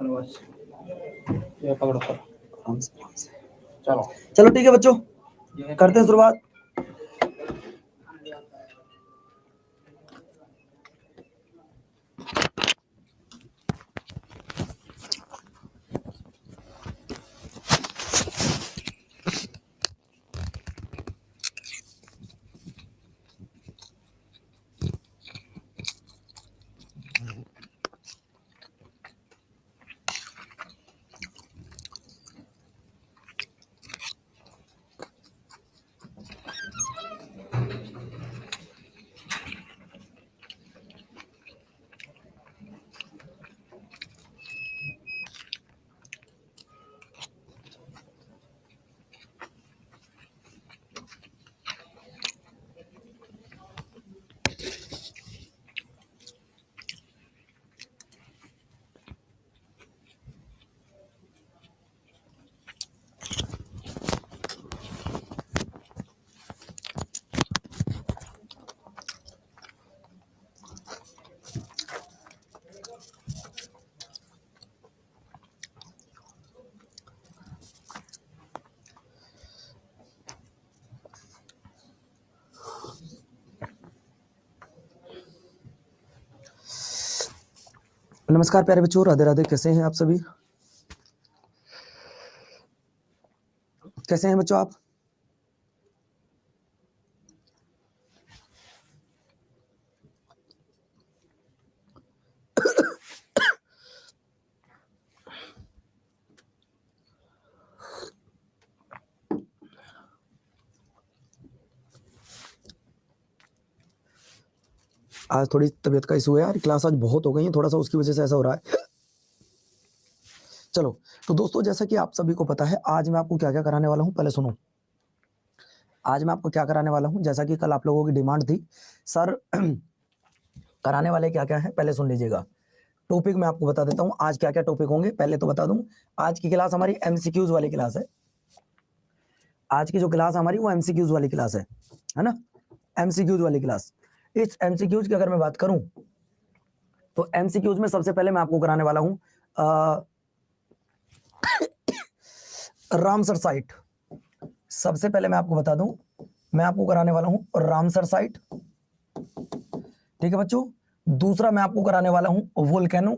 बस ये पकड़ो सर। आराम से। चलो ठीक है बच्चों, करते हैं शुरुआत। नमस्कार प्यारे बच्चों, राधे राधे। कैसे हैं आप सभी? कैसे हैं बच्चों आप? आज थोड़ी तबीयत का इशू है यार, क्लास आज बहुत हो गई है, थोड़ा सा उसकी वजह से ऐसा हो रहा है। चलो तो दोस्तों, जैसा कि आप सभी को पता है, आज मैं आपको क्या क्या कराने वाला हूं, पहले सुनो। आज मैं आपको क्या कराने वाला हूं, जैसा कि कल आप लोगों की डिमांड थी सर कराने वाले क्या क्या है, पहले सुन लीजिएगा। टॉपिक मैं आपको बता देता हूं आज क्या क्या टॉपिक होंगे। पहले तो बता दूं, आज की क्लास हमारी एमसीक्यूज वाली क्लास है। आज की जो क्लास हमारी वो एमसीक्यूज वाली क्लास है ना, एमसीक्यूज वाली क्लास। इस एमसीक्यूज की अगर मैं बात करूं तो एमसीक्यूज में सबसे पहले मैं आपको कराने वाला हूं रामसर साइट। सबसे पहले मैं आपको बता दूं, मैं आपको कराने वाला हूं रामसर साइट, ठीक है बच्चों। दूसरा मैं आपको कराने वाला हूं वोल्केनो।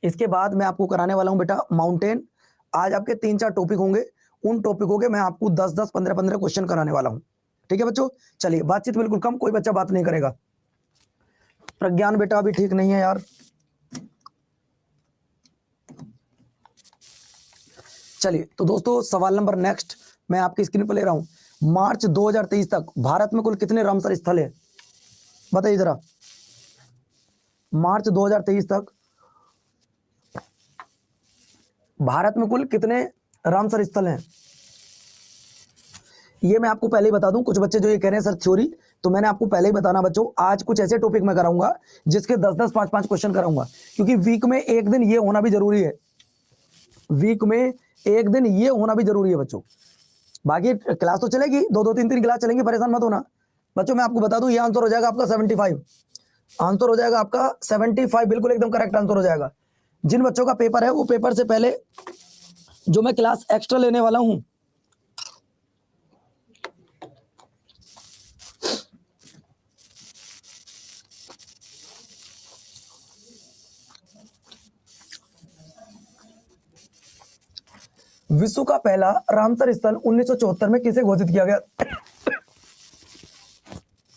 इसके बाद मैं आपको कराने वाला हूं बेटा माउंटेन। आज आपके 3-4 टॉपिक होंगे, उन टॉपिकों के मैं आपको 10-10, 15-15 क्वेश्चन कराने वाला हूं, ठीक है बच्चों। चलिए, बातचीत बिल्कुल कम, कोई बच्चा बात नहीं करेगा। प्रज्ञान बेटा अभी ठीक नहीं है यार। चलिए तो दोस्तों, सवाल नंबर नेक्स्ट मैं आपकी स्क्रीन पर ले रहा हूं। मार्च 2023 तक भारत में कुल कितने रामसर स्थल है, बताइए जरा। मार्च 2023 तक भारत में कुल कितने रामसर स्थल हैं? ये मैं आपको पहले ही बता दूं, कुछ बच्चे जो ये कह रहे हैं सर थ्योरी, तो मैंने आपको पहले ही बताना बच्चों, आज कुछ ऐसे टॉपिक मैं कराऊंगा जिसके 10-10, 5-5 क्वेश्चन कराऊंगा, क्योंकि वीक में एक दिन ये होना भी जरूरी है। वीक में एक दिन ये होना भी जरूरी है बच्चों। बाकी क्लास तो चलेगी, 2-2, 3-3 क्लास चलेंगी, परेशान मत होना बच्चों। मैं आपको बता दूं, ये आंसर हो जाएगा आपका 75। आंसर हो जाएगा आपका 75, बिल्कुल एकदम करेक्ट आंसर हो जाएगा। जिन बच्चों का पेपर है वो पेपर से पहले जो मैं क्लास एक्स्ट्रा लेने वाला हूं, विश्व का पहला रामसर स्थल 1974 में किसे घोषित किया गया?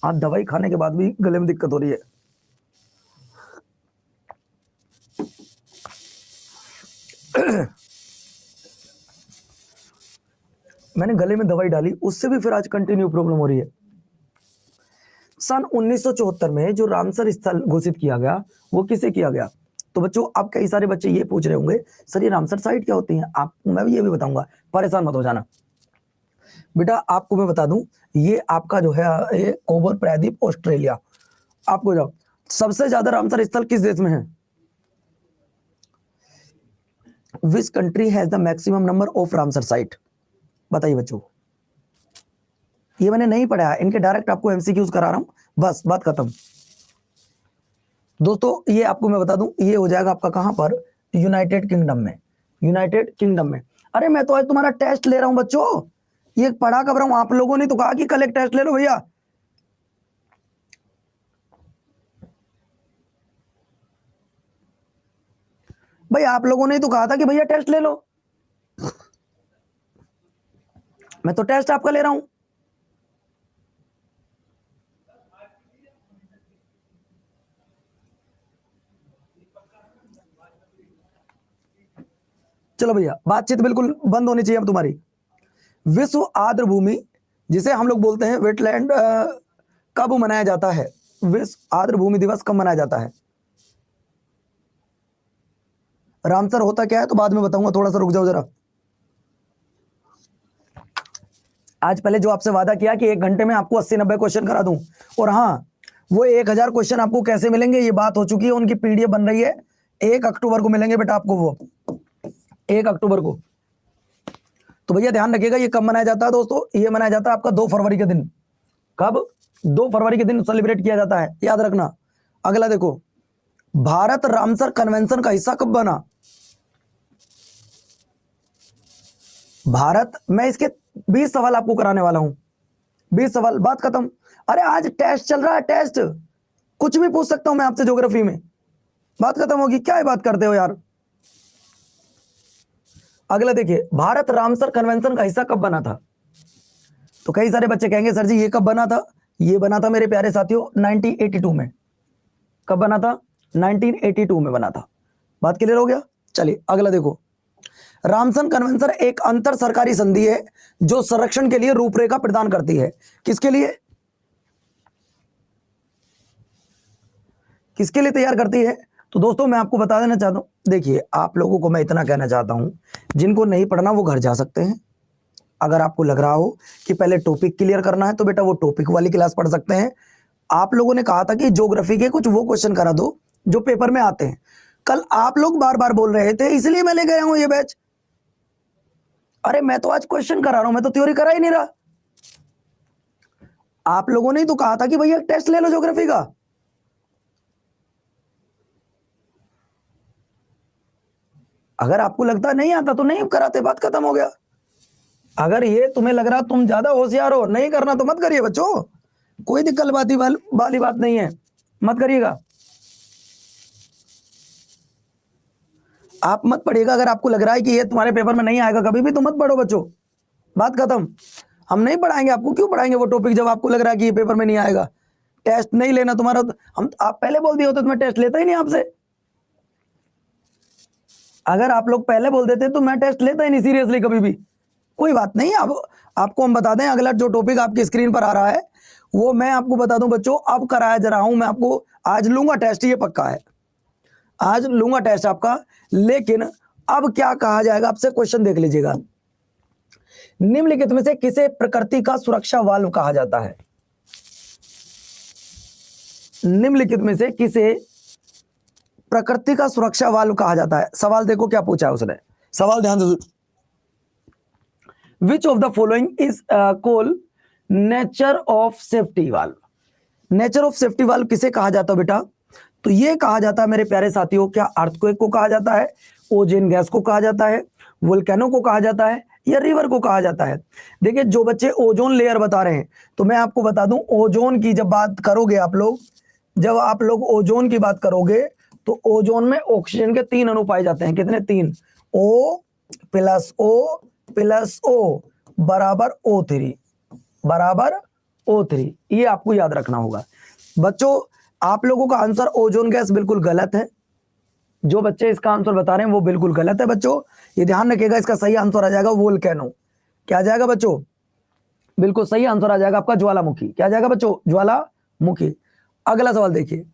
आज दवाई खाने के बाद भी गले में दिक्कत हो रही है। मैंने गले में दवाई डाली, उससे भी फिर आज कंटिन्यू प्रॉब्लम हो रही है। सन 1974 में जो रामसर स्थल घोषित किया गया वो किसे किया गया? तो बच्चों, अब कई सारे बच्चे ये पूछ रहे होंगे सर ये रामसर साइट क्या होती है, आपको मैं भी ये भी बताऊंगा, परेशान मत हो जाना बेटा। आपको मैं बता दूं, ये आपका जो है ये कोबर प्रायद्वीप ऑस्ट्रेलिया। आपको जाओ, सबसे ज्यादा रामसर स्थल किस देश में है? Which country has the maximum number of Ramsar site, बताइए बच्चों। ये मैंने नहीं पढ़ा है, इनके डायरेक्ट आपको एमसीक्यूज करा रहा हूं, बस बात खत्म। दोस्तों ये आपको मैं बता दूं, ये हो जाएगा आपका कहां पर, यूनाइटेड किंगडम में, यूनाइटेड किंगडम में। अरे मैं तो आज तुम्हारा टेस्ट ले रहा हूं बच्चों, ये पढ़ा कब रहा हूं, आप लोगों ने तो कहा कि कल एक टेस्ट ले लो भैया। भाई आप लोगों ने तो कहा था कि भैया टेस्ट ले लो, मैं तो टेस्ट आपका ले रहा हूं। चलो भैया, बातचीत बिल्कुल बंद होनी चाहिए अब तुम्हारी। विश्व आर्द्र भूमि जिसे हम लोग बोलते हैं वेटलैंड, कब मनाया जाता है? विश्व आर्द्र भूमि दिवस कब मनाया जाता है? रामसर होता क्या है तो बाद में बताऊंगा, थोड़ा सा रुक जाओ जरा। आज पहले जो आपसे वादा किया कि 1 घंटे में आपको 80-90 क्वेश्चन करा दूं, और हाँ वो 1000 क्वेश्चन आपको कैसे मिलेंगे ये बात हो चुकी है, उनकी पीडीएफ बन रही है। 1 अक्टूबर को मिलेंगे बेटा आपको, वो 1 अक्टूबर को। तो भैया ध्यान रखिएगा, ये कब मनाया जाता है दोस्तों? ये मनाया जाता है आपका 2 फरवरी के दिन। कब? 2 फरवरी के दिन सेलिब्रेट किया जाता है, याद रखना। अगला देखो, भारत रामसर कन्वेंशन का हिस्सा कब बना? भारत, मैं इसके 20 सवाल आपको कराने वाला हूं, 20 सवाल, बात खत्म। अरे आज टेस्ट चल रहा है, टेस्ट कुछ भी पूछ सकता हूं मैं आपसे ज्योग्राफी में, बात खत्म होगी। क्या बात करते हो यार। अगला देखिए, भारत रामसर कन्वेंशन का हिस्सा कब बना था? तो कई सारे बच्चे कहेंगे सर जी ये कब बना था? ये बना था मेरे प्यारे साथियों 1982 में। कब बना था? 1982 में बना था। बात क्लियर हो गया? चलिए अगला देखो, रामसर कन्वेंशन एक अंतर सरकारी संधि है जो संरक्षण के लिए रूपरेखा प्रदान करती है। किसके लिए? किसके लिए तैयार करती है? तो दोस्तों मैं आपको बता देना चाहता हूं, देखिए आप लोगों को मैं इतना कहना चाहता हूं, जिनको नहीं पढ़ना वो घर जा सकते हैं। अगर आपको लग रहा हो कि पहले टॉपिक क्लियर करना है तो बेटा वो टॉपिक वाली क्लास पढ़ सकते हैं। आप लोगों ने कहा था कि ज्योग्राफी के कुछ वो क्वेश्चन करा दो जो पेपर में आते हैं, कल आप लोग बार बार बोल रहे थे इसलिए मैं ले गया हूं ये बैच। अरे मैं तो आज क्वेश्चन करा रहा हूं, मैं तो थ्योरी करा ही नहीं रहा। आप लोगों ने तो कहा था कि भैया टेस्ट ले लो ज्योग्राफी का। अगर आपको लगता नहीं आता तो नहीं कराते, बात खत्म हो गया। अगर ये तुम्हें लग रहा तुम ज्यादा होशियार हो, नहीं करना तो मत करिए बच्चों, कोई दिक्कत वाली बात नहीं है, मत करिएगा। आप मत पढ़िएगा, अगर आपको लग रहा है कि ये तुम्हारे पेपर में नहीं आएगा कभी भी तो मत पढ़ो बच्चों, बात खत्म। हम नहीं पढ़ाएंगे आपको, क्यों पढ़ाएंगे वो टॉपिक जब आपको लग रहा है कि ये पेपर में नहीं आएगा। टेस्ट नहीं लेना तुम्हारा, हम आप पहले बोल दिए होते तो मैं टेस्ट लेता ही नहीं आपसे। अगर आप लोग पहले बोल देते तो मैं टेस्ट लेता ही नहीं सीरियसली कभी भी। कोई बात नहीं, अब आपको हम बता दें, अगला जो टॉपिक आपकी स्क्रीन पर आ रहा है वो मैं आपको बता दूं बच्चों, अब कराया जा रहा हूं मैं आपको, आज लूंगा टेस्ट, ये पक्का है, आज लूंगा टेस्ट आपका। लेकिन अब क्या कहा जाएगा आपसे, क्वेश्चन देख लीजिएगा। निम्नलिखित में से किसे प्रकृति का सुरक्षा वाल्व कहा जाता है? निम्नलिखित में से किसे प्रकृति का सुरक्षा वाल्व कहा जाता है? सवाल देखो क्या पूछा है उसने, सवाल ध्यान से। Which of the following is called nature of safety valve? Nature of safety valve किसे कहा जाता है बेटा? तो ये कहा जाता है मेरे प्यारे साथियों, क्या अर्थक्वेक को कहा जाता है, ओजोन गैस को कहा जाता है, वोल्केनो को कहा जाता है, या रिवर को कहा जाता है? देखिए जो बच्चे ओजोन लेयर बता रहे हैं तो मैं आपको बता दूं, ओजोन की जब बात करोगे आप लोग, जब आप लोग ओजोन की बात करोगे तो ओजोन में ऑक्सीजन के 3 अणु पाए जाते हैं। कितने? 3। O प्लस O बराबर O3, बराबर O3। ये आपको याद रखना होगा बच्चों। आप लोगों का आंसर ओजोन गैस बिल्कुल गलत है, जो बच्चे इसका आंसर बता रहे हैं वो बिल्कुल गलत है बच्चों, ये ध्यान रखिएगा। इसका सही आंसर आ जाएगा वोल्केनो। क्या आ जाएगा बच्चों? बिल्कुल सही आंसर आ जाएगा आपका ज्वालामुखी। क्या आ जाएगा बच्चों? ज्वालामुखी। अगला सवाल देखिए,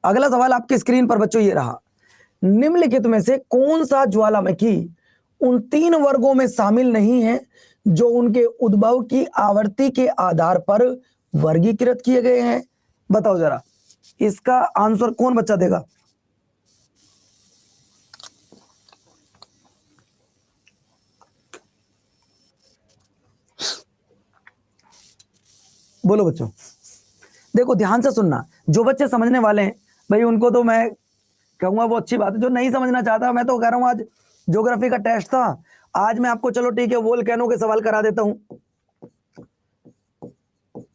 अगला सवाल आपकी स्क्रीन पर बच्चों ये रहा, निम्नलिखित में से कौन सा ज्वालामुखी उन 3 वर्गों में शामिल नहीं है जो उनके उद्भव की आवृत्ति के आधार पर वर्गीकृत किए गए हैं? बताओ जरा, इसका आंसर कौन बच्चा देगा? बोलो बच्चों, देखो ध्यान से सुनना, जो बच्चे समझने वाले हैं भाई उनको तो मैं कहूंगा वो अच्छी बात है। जो नहीं समझना चाहता, मैं तो कह रहा हूं आज ज्योग्राफी का टेस्ट था, आज मैं आपको चलो ठीक है वोल्केनो के सवाल करा देता हूं।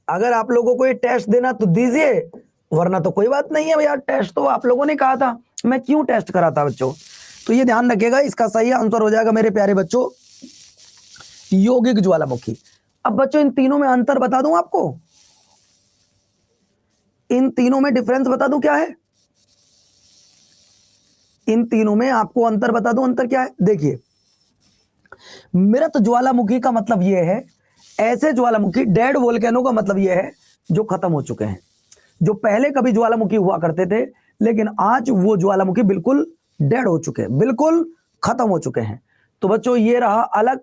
अगर आप लोगों को ये टेस्ट देना तो दीजिए, वरना तो कोई बात नहीं है भैया। टेस्ट तो आप लोगों ने कहा था, मैं क्यों टेस्ट कराता बच्चों। तो ये ध्यान रखिएगा, इसका सही आंसर हो जाएगा मेरे प्यारे बच्चों यौगिक ज्वालामुखी। अब बच्चों इन तीनों में अंतर बता दूं आपको, इन तीनों में डिफरेंस बता दूं क्या है, इन तीनों में आपको अंतर बता दूं। अंतर क्या है देखिए, मृत ज्वालामुखी का मतलब यह है, ऐसे ज्वालामुखी, डेड वोल्केनो का मतलब यह है जो खत्म हो चुके हैं, जो पहले कभी ज्वालामुखी हुआ करते थे, लेकिन आज वो ज्वालामुखी बिल्कुल डेड हो चुके हैं, बिल्कुल खत्म हो चुके हैं। तो बच्चों ये रहा अलग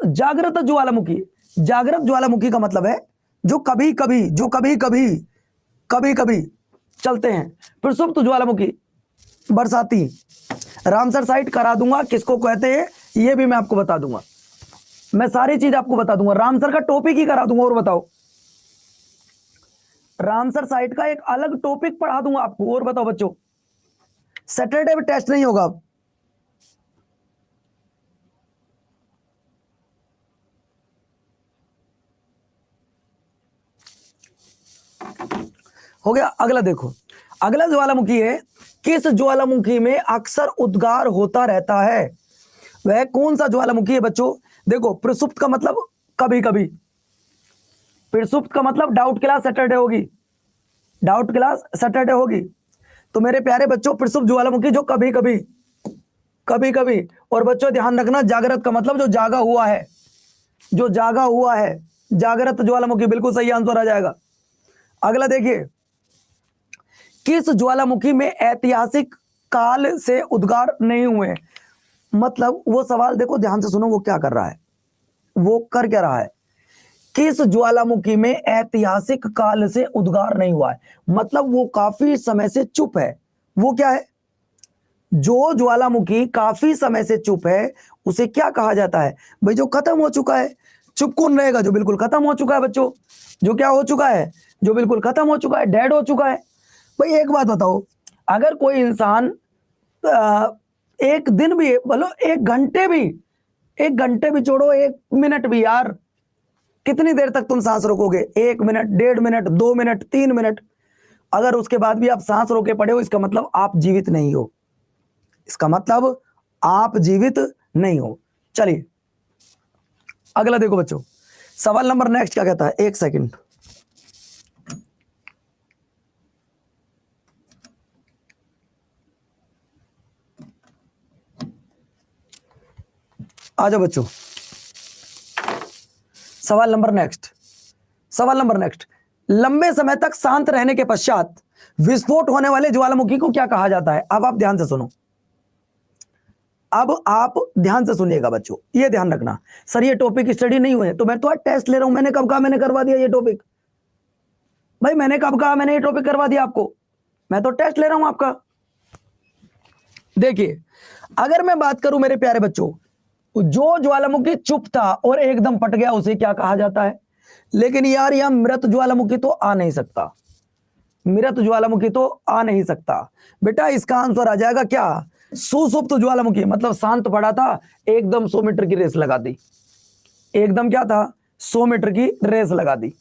जागृत ज्वालामुखी। जागृत ज्वालामुखी का मतलब है जो कभी कभी, जो कभी कभी, कभी कभी चलते हैं। फिर सुप्त ज्वालामुखी, बरसाती। रामसर साइट करा दूंगा, किसको कहते हैं ये भी मैं आपको बता दूंगा, मैं सारी चीज आपको बता दूंगा। रामसर का टॉपिक ही करा दूंगा। और बताओ, रामसर साइट का एक अलग टॉपिक पढ़ा दूंगा आपको। और बताओ बच्चों, सैटरडे में टेस्ट नहीं होगा अब। हो गया। अगला देखो, अगला ज्वालामुखी है, किस ज्वालामुखी में अक्सर उद्गार होता रहता है, वह कौन सा ज्वालामुखी है बच्चों। देखो, प्रसुप्त का मतलब कभी कभी, प्रसुप्त का मतलब डाउट क्लास सैटरडे होगी, डाउट क्लास सैटरडे होगी। तो मेरे प्यारे बच्चों प्रसुप्त ज्वालामुखी जो कभी कभी, कभी कभी। और बच्चों ध्यान रखना, जागृत का मतलब जो जागा हुआ है, जो जागा हुआ है, जागृत ज्वालामुखी, बिल्कुल सही आंसर आ जाएगा। अगला देखिए, किस ज्वालामुखी में ऐतिहासिक काल से उद्गार नहीं हुए। मतलब वो सवाल देखो ध्यान से सुनो, वो क्या कर रहा है, वो कर क्या रहा है। किस ज्वालामुखी में ऐतिहासिक काल से उद्गार नहीं हुआ है, मतलब वो काफी समय से चुप है। वो क्या है, जो ज्वालामुखी काफी समय से चुप है उसे क्या कहा जाता है भाई, जो खत्म हो चुका है। चुप कौन रहेगा, जो बिल्कुल खत्म हो चुका है बच्चों, जो क्या हो चुका है, जो बिल्कुल खत्म हो चुका है, डेड हो चुका है। भाई एक बात बताओ, अगर कोई इंसान एक दिन भी, बोलो एक घंटे भी, एक घंटे भी छोड़ो, एक मिनट भी यार, कितनी देर तक तुम सांस रोकोगे, 1 मिनट, 1.5 मिनट, 2 मिनट, 3 मिनट, अगर उसके बाद भी आप सांस रोके पड़े हो, इसका मतलब आप जीवित नहीं हो, इसका मतलब आप जीवित नहीं हो। चलिए अगला देखो बच्चों, सवाल नंबर नेक्स्ट क्या कहता है, एक सेकंड, आ जाओ बच्चों। सवाल नंबर नेक्स्ट, सवाल नंबर नेक्स्ट, लंबे समय तक शांत रहने के पश्चात विस्फोट होने वाले ज्वालामुखी को क्या कहा जाता है। अब आप ध्यान से सुनो, अब आप ध्यान से सुनिएगा बच्चों, ये ध्यान रखना। सर ये टॉपिक स्टडी नहीं हुए, तो मैं तो आज टेस्ट ले रहा हूं, मैंने कब कहा मैंने करवा दिया ये टॉपिक, भाई मैंने कब कहा मैंने ये टॉपिक करवा दिया आपको, मैं तो टेस्ट ले रहा हूं आपका। देखिए अगर मैं बात करूं मेरे प्यारे बच्चों, जो ज्वालामुखी चुप था और एकदम पट गया उसे क्या कहा जाता है। लेकिन यार यहां मृत ज्वालामुखी तो आ नहीं सकता, मृत ज्वालामुखी तो आ नहीं सकता बेटा। इसका आंसर आ जाएगा क्या, सुसुप्त ज्वालामुखी, मतलब शांत पड़ा था, एकदम 100 मीटर की रेस लगा दी, एकदम क्या था, 100 मीटर की रेस लगा दी।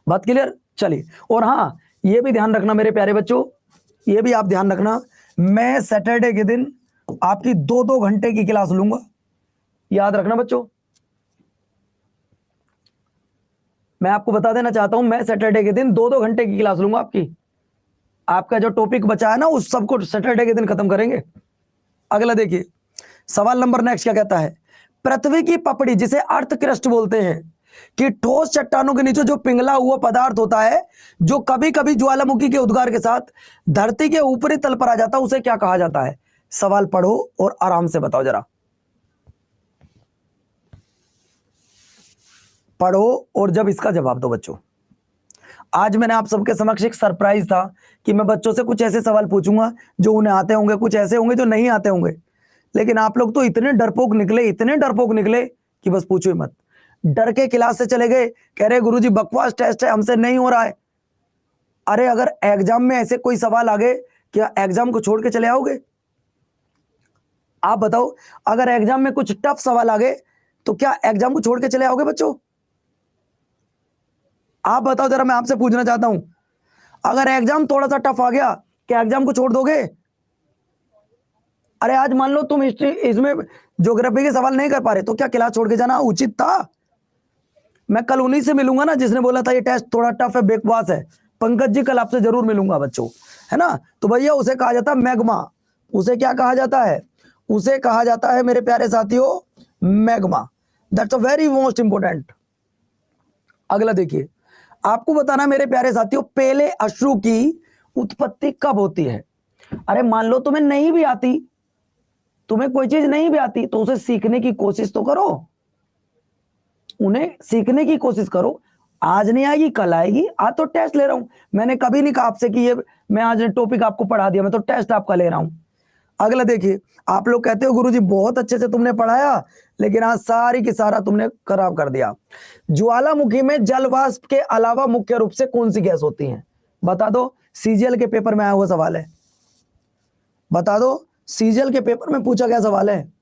बात क्लियर। चलिए, और हां ये भी ध्यान रखना मेरे प्यारे बच्चों, ये भी आप ध्यान रखना, मैं सैटरडे के दिन आपकी 2-2 घंटे की क्लास लूंगा, याद रखना बच्चों। मैं आपको बता देना चाहता हूं, मैं सैटरडे के दिन 2-2 घंटे की क्लास लूंगा आपकी, आपका जो टॉपिक बचा है ना उस सबको सैटरडे के दिन खत्म करेंगे। अगला देखिए, सवाल नंबर नेक्स्ट क्या कहता है, पृथ्वी की पपड़ी जिसे अर्थ क्रस्ट बोलते हैं कि ठोस चट्टानों के नीचे जो पिघला हुआ पदार्थ होता है, जो कभी कभी ज्वालामुखी के उद्गार के साथ धरती के ऊपरी तल पर आ जाता है, उसे क्या कहा जाता है। सवाल पढ़ो और आराम से बताओ जरा, पढ़ो और जब इसका जवाब दो बच्चों। आज मैंने आप सबके समक्ष एक सरप्राइज था कि मैं बच्चों से कुछ ऐसे सवाल पूछूंगा जो उन्हें आते होंगे, कुछ ऐसे होंगे जो नहीं आते होंगे, लेकिन आप लोग तो इतने डरपोक निकले, इतने डरपोक निकले कि बस पूछो ही मत। डर के क्लास से चले गए, कह रहे गुरुजी बकवास टेस्ट है, हमसे नहीं हो रहा है। अरे अगर एग्जाम में ऐसे कोई सवाल आ गए, क्या एग्जाम को छोड़ के चले आओगे? आप बताओ, अगर एग्जाम में कुछ टफ सवाल आ गए तो क्या एग्जाम को छोड़ के चले आओगे बच्चों? आप बताओ जरा, मैं आपसे पूछना चाहता हूं, अगर एग्जाम थोड़ा सा टफ आ गया, क्या एग्जाम को छोड़ दोगे? अरे आज मान लो तुम हिस्ट्री इसमें ज्योग्राफी के सवाल नहीं कर पा रहे, तो क्या क्लास छोड़ के जाना उचित था? मैं कल उन्हीं से मिलूंगा ना जिसने बोला था ये टेस्ट थोड़ा टफ है, बेकवास है। पंकज जी, कल आपसे जरूर मिलूंगा बच्चों, है ना? तो भैया उसे कहा जाता है मैग्मा। उसे क्या कहा जाता है? उसे कहा जाता है मेरे प्यारे साथियों magma. That's a very most important. अगला देखिए, आपको बताना मेरे प्यारे साथियों, पहले अश्रु की उत्पत्ति कब होती है? अरे मान लो तुम्हें नहीं भी आती, तुम्हें कोई चीज नहीं भी आती, तो उसे सीखने की कोशिश तो करो, उन्हें सीखने की कोशिश करो। आज नहीं आएगी कल आएगी। आज तो टेस्ट ले रहा हूं, मैंने कभी नहीं कहा आपसे कि ये मैं आज टॉपिक आपको पढ़ा दिया, मैं तो टेस्ट आपका ले रहा हूं। अगला देखिए, आप लोग कहते हो गुरुजी बहुत अच्छे से तुमने पढ़ाया, लेकिन आज सारी की सारा तुमने खराब कर दिया। ज्वालामुखी में जल वाष्प के अलावा मुख्य रूप से कौन सी गैस होती है? बता दो, सीजीएल के पेपर में आया हुआ सवाल है। बता दो, सीजीएल के पेपर में पूछा गया सवाल है।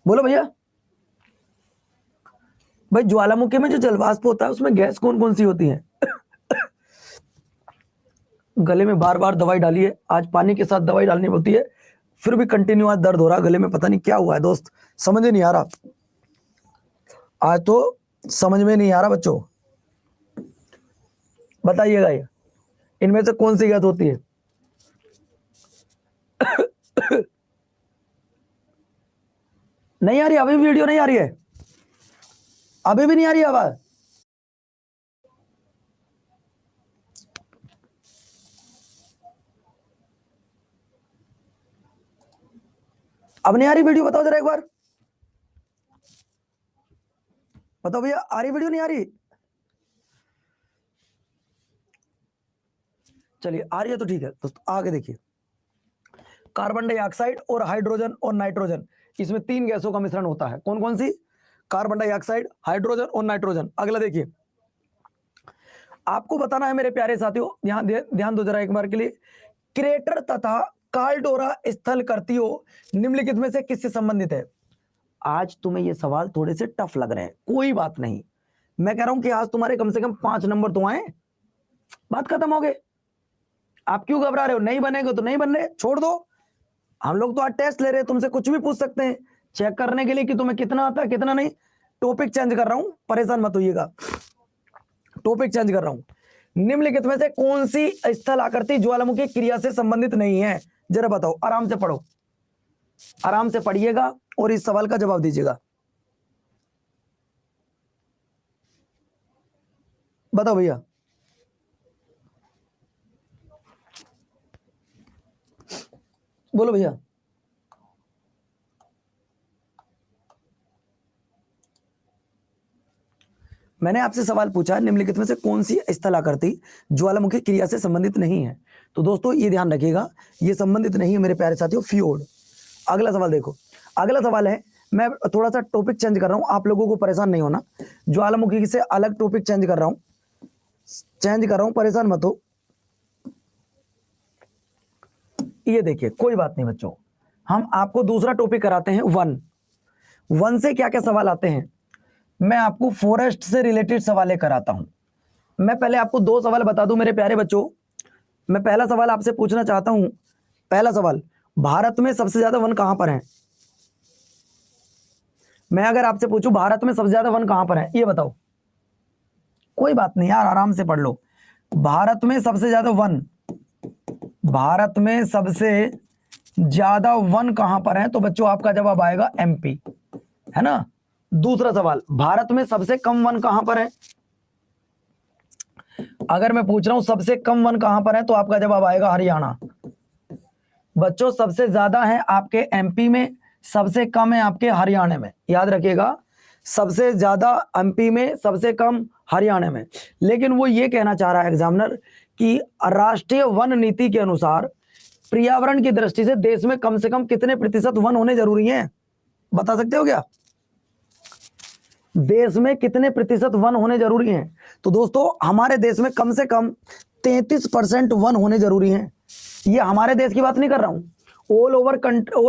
बोलो भैया। भाई ज्वालामुखी में जो जलवाष्प होता है उसमें गैस कौन कौन सी होती है? गले में बार बार दवाई डाली है, आज पानी के साथ दवाई डालनी होती है, फिर भी कंटिन्यू आज दर्द हो रहा है गले में, पता नहीं क्या हुआ है दोस्त, समझ में नहीं आ रहा। आज तो समझ में नहीं आ रहा बच्चों, बताइएगा ये इनमें से कौन सी गैस होती है? नहीं आ रही अभी वीडियो नहीं आ रही है? अभी भी नहीं आ रही आवाज? अब नहीं आ रही वीडियो? बताओ जरा एक बार, बताओ भैया, आ रही वीडियो नहीं आ रही? चलिए आ रही है तो ठीक है दोस्तों, आगे देखिए, कार्बन डाइऑक्साइड और हाइड्रोजन और नाइट्रोजन, इसमें तीन गैसों का मिश्रण होता है। कौन कौन सी? कार्बन डाइऑक्साइड, हाइड्रोजन और नाइट्रोजन। अगला देखिए, आपको बताना है मेरे प्यारे साथियों, ध्यान दो जरा एक बार के लिए, क्रेटर तथा कालडोरा स्थल कर्तियों निम्नलिखित में से किससे संबंधित है? आज तुम्हें ये सवाल थोड़े से टफ लग रहे हैं, कोई बात नहीं, मैं कह रहा हूं कि आज तुम्हारे कम से कम 5 नंबर तो आए, बात खत्म हो गए। आप क्यों घबरा रहे हो? नहीं बनेगा तो नहीं बनने, छोड़ दो। हम लोग तो आज टेस्ट ले रहे हैं, तुमसे कुछ भी पूछ सकते हैं चेक करने के लिए कि तुम्हें कितना आता है कितना नहीं। टॉपिक चेंज कर रहा हूं, परेशान मत होइएगा, टॉपिक चेंज कर रहा हूं। निम्नलिखित में से कौन सी स्थल आकृति ज्वालामुखी क्रिया से संबंधित नहीं है? जरा बताओ, आराम से पढ़ो, आराम से पढ़िएगा और इस सवाल का जवाब दीजिएगा। बताओ भैया। बोलो भैया। मैंने आपसे सवाल पूछा निम्नलिखित में से कौन सी स्थल आकृति ज्वालामुखी क्रिया से संबंधित नहीं है? तो दोस्तों ये ध्यान रखिएगा, ये संबंधित नहीं है मेरे प्यारे साथियों, फ्योर्ड। अगला सवाल देखो, अगला सवाल है, मैं थोड़ा सा टॉपिक चेंज कर रहा हूं, आप लोगों को परेशान नहीं होना, ज्वालामुखी से अलग टॉपिक चेंज कर रहा हूं, परेशान मत हो। ये देखिए, कोई बात नहीं बच्चों, हम आपको दूसरा टॉपिक कराते हैं, वन से क्या क्या सवाल आते हैं। मैं आपको फॉरेस्ट से रिलेटेड सवाल कराता हूं। मैं पहले आपको 2 सवाल बता दूं मेरे प्यारे बच्चों। मैं पहला सवाल आपसे पूछना चाहता हूं, पहला सवाल, भारत में सबसे ज्यादा वन कहां पर है? मैं अगर आपसे पूछूं भारत में सबसे ज्यादा वन कहां पर है, ये बताओ। कोई बात नहीं यार, आराम से पढ़ लो। भारत में सबसे ज्यादा वन, भारत में सबसे ज्यादा वन कहां पर है, तो बच्चों आपका जवाब आएगा एमपी, है ना। दूसरा सवाल, भारत में सबसे कम वन कहां पर है? अगर मैं पूछ रहा हूं सबसे कम वन कहां पर है, तो आपका जवाब आएगा हरियाणा। बच्चों सबसे ज्यादा है आपके एमपी में, सबसे कम है आपके हरियाणा में, याद रखिएगा। सबसे ज्यादा एमपी में, सबसे कम हरियाणा में। लेकिन वो ये कहना चाह रहा है एग्जामिनर कि राष्ट्रीय वन नीति के अनुसार पर्यावरण की दृष्टि से देश में कम से कम कितने प्रतिशत वन होने जरूरी हैं? बता सकते हो क्या? देश में कितने प्रतिशत वन होने जरूरी हैं? तो दोस्तों हमारे देश में कम से कम 33% वन होने जरूरी हैं। ये हमारे देश की बात नहीं कर रहा हूं, ऑल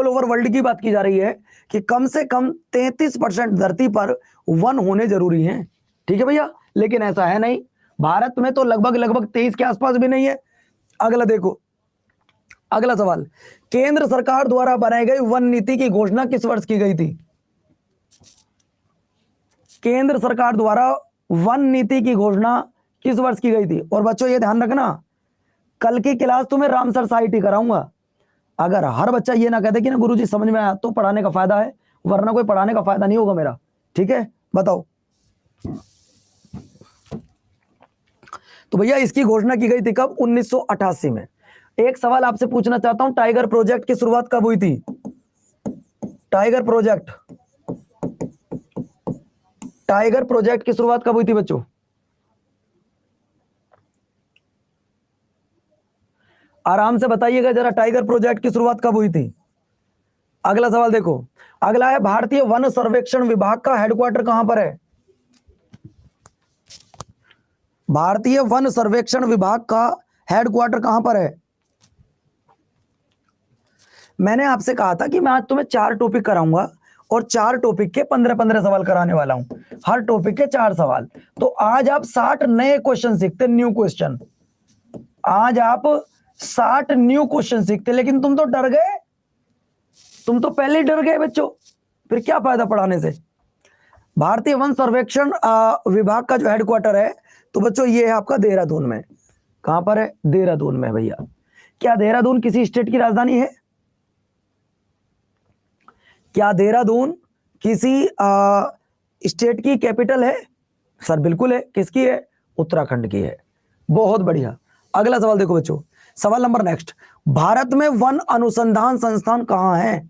ओवर वर्ल्ड की बात की जा रही है कि कम से कम 33% धरती पर वन होने जरूरी हैं। ठीक है भैया, लेकिन ऐसा है नहीं। भारत में तो लगभग 23 के आसपास भी नहीं है। अगला देखो, अगला सवाल, केंद्र सरकार द्वारा बनाई गई वन नीति की घोषणा किस वर्ष की गई थी? केंद्र सरकार द्वारा वन नीति की घोषणा किस वर्ष की गई थी? और बच्चों ये ध्यान रखना, कल की क्लास तुम्हें रामसर साइट ही कराऊंगा। अगर हर बच्चा ये ना कहते कि ना गुरुजी समझ में आया तो पढ़ाने का फायदा है, वरना कोई पढ़ाने का फायदा नहीं होगा मेरा। ठीक है, बताओ। तो भैया इसकी घोषणा की गई थी कब? 1988 में। एक सवाल आपसे पूछना चाहता हूं, टाइगर प्रोजेक्ट की शुरुआत कब हुई थी? टाइगर प्रोजेक्ट की शुरुआत कब हुई थी बच्चों? आराम से बताइएगा जरा, टाइगर प्रोजेक्ट की शुरुआत कब हुई थी? अगला सवाल देखो, अगला है भारतीय वन सर्वेक्षण विभाग का हेडक्वार्टर कहां पर है? भारतीय वन सर्वेक्षण विभाग का हेडक्वार्टर कहां पर है? मैंने आपसे कहा था कि मैं आज तुम्हें 4 टॉपिक कराऊंगा और 4 टॉपिक के 15-15 सवाल कराने वाला हूं, हर टॉपिक के 4 सवाल। तो आज आप 60 नए क्वेश्चन सीखते, न्यू क्वेश्चन। आज आप 60 न्यू क्वेश्चन सीखते, लेकिन तुम तो डर गए, तुम तो पहले ही डर गए बच्चों, फिर क्या फायदा पढ़ाने से। भारतीय वन सर्वेक्षण विभाग का जो हेडक्वार्टर है, तो बच्चों ये है आपका देहरादून में। कहां पर है? देहरादून में भैया। क्या देहरादून किसी स्टेट की राजधानी है? क्या देहरादून किसी स्टेट की कैपिटल है? सर बिल्कुल है। किसकी है? उत्तराखंड की है। बहुत बढ़िया। अगला सवाल देखो बच्चों, सवाल नंबर नेक्स्ट, भारत में वन अनुसंधान संस्थान कहां है?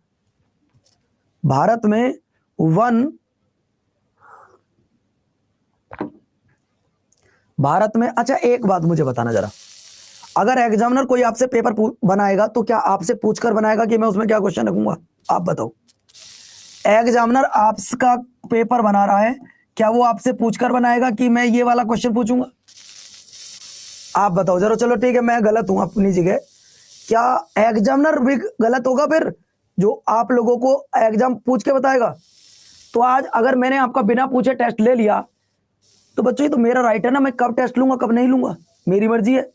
भारत में अच्छा एक बात मुझे बताना जरा, अगर एग्जामिनर कोई आपसे पेपर बनाएगा तो क्या आपसे पूछकर बनाएगा कि मैं उसमें क्या क्वेश्चन रखूंगा? आप बताओ। एग्जामिनर आपका पेपर बना रहा है, क्या वो आपसे पूछकर बनाएगा कि मैं ये वाला क्वेश्चन पूछूंगा? आप बताओ जरा। चलो ठीक है, मैं गलत हूं अपनी जगह, क्या एग्जामिनर भी गलत होगा फिर जो आप लोगों को एग्जाम पूछ के बताएगा? तो आज अगर मैंने आपका बिना पूछे टेस्ट ले लिया तो बच्चों ये तो मेरा राइट है ना, मैं कब टेस्ट लूंगा कब नहीं लूंगा, मेरी मर्जी है।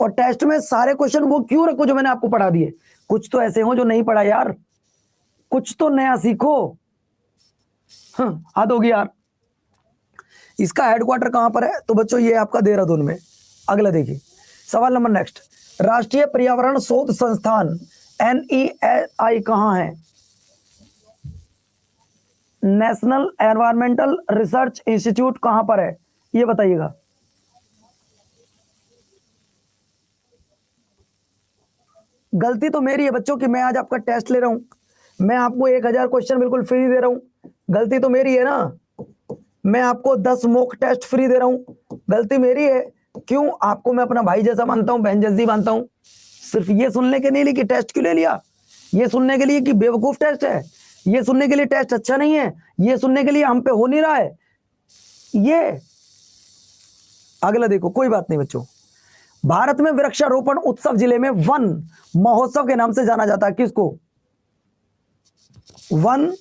और टेस्ट में सारे क्वेश्चन वो क्यों रखो जो मैंने आपको पढ़ा दिए? कुछ तो ऐसे हो जो नहीं पढ़ा यार, कुछ तो नया सीखो। हद होगी यार। इसका हेडक्वार्टर कहां पर है? तो बच्चों ये आपका देहरादून में। अगला देखिए, सवाल नंबर नेक्स्ट, राष्ट्रीय पर्यावरण शोध संस्थान NESI कहां है? नेशनल एनवायरमेंटल रिसर्च इंस्टीट्यूट कहां पर है? ये बताइएगा। गलती तो मेरी है बच्चों कि मैं आज आपका टेस्ट ले रहा हूं, मैं आपको 1000 क्वेश्चन बिल्कुल फ्री दे रहा हूं। गलती तो मेरी है ना, मैं आपको 10 मॉक टेस्ट फ्री दे रहा हूं, गलती मेरी है। क्यों? आपको मैं अपना भाई जैसा मानता हूं, बहन जैसी मानता हूं। सिर्फ ये सुनने के लिए कि टेस्ट क्यों ले लिया, ये सुनने के लिए कि बेवकूफ टेस्ट है, ये सुनने के लिए टेस्ट अच्छा नहीं है, ये सुनने के लिए हम पे हो नहीं रहा है ये। अगला देखो, कोई बात नहीं बच्चों, भारत में वृक्षारोपण उत्सव जिले में वन महोत्सव के नाम से जाना जाता है, किसको? वन